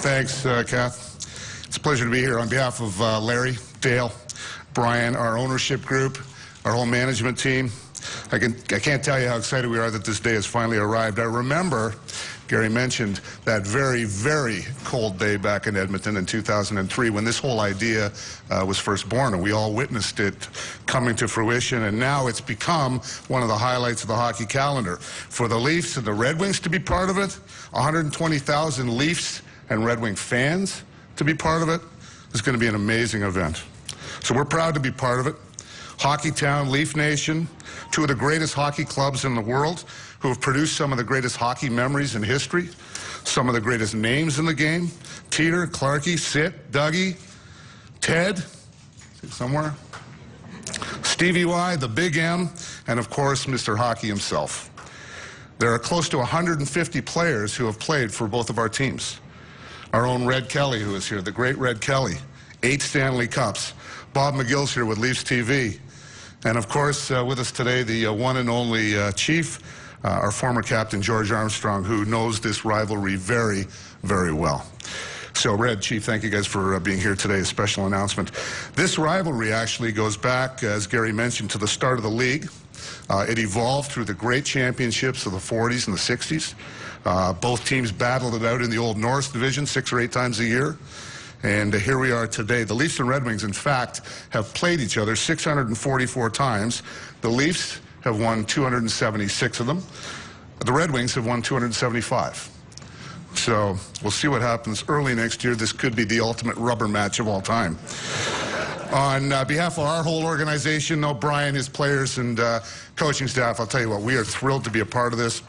Thanks, Kath. It's a pleasure to be here on behalf of Larry, Dale, Brian, our ownership group, our whole management team. I can't tell you how excited we are that this day has finally arrived. I remember, Gary mentioned, that very, very cold day back in Edmonton in 2003 when this whole idea was first born, and we all witnessed it coming to fruition, and now it's become one of the highlights of the hockey calendar. For the Leafs and the Red Wings to be part of it, 120,000 Leafs and Red Wing fans to be part of it, is going to be an amazing event. So we're proud to be part of it. Hockey Town, Leaf Nation, two of the greatest hockey clubs in the world who have produced some of the greatest hockey memories in history, some of the greatest names in the game. Teeter, Clarkie, Sit, Dougie, Ted, somewhere, Stevie Y, the Big M, and of course, Mr. Hockey himself. There are close to 150 players who have played for both of our teams. Our own Red Kelly, who is here, the great Red Kelly, 8 Stanley Cups. Bob McGill's here with Leafs TV. And of course, with us today, the one and only Chief, our former captain, George Armstrong, who knows this rivalry very, very well. So, Red, Chief, thank you guys for being here today, a special announcement. This rivalry actually goes back, as Gary mentioned, to the start of the league. It evolved through the great championships of the 40s and the 60s. Both teams battled it out in the Old North Division 6 or 8 times a year. And here we are today. The Leafs and Red Wings, in fact, have played each other 644 times. The Leafs have won 276 of them. The Red Wings have won 275. So we'll see what happens early next year. This could be the ultimate rubber match of all time. On behalf of our whole organization, Brian, his players, and coaching staff, I'll tell you what, we are thrilled to be a part of this.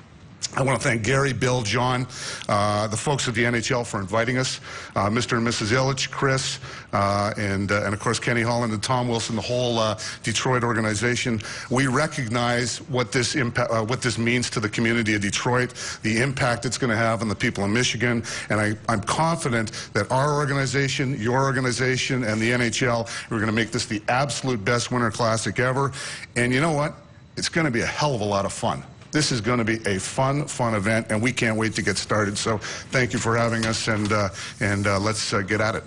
I want to thank Gary, Bill, John, the folks at the NHL for inviting us, Mr. and Mrs. Illich, Chris, and of course Kenny Holland and Tom Wilson, the whole Detroit organization. We recognize what this means to the community of Detroit, the impact it's going to have on the people in Michigan, and I'm confident that our organization, your organization, and the NHL are going to make this the absolute best Winter Classic ever. And you know what? It's going to be a hell of a lot of fun. This is going to be a fun event, and we can't wait to get started. So thank you for having us, and let's get at it.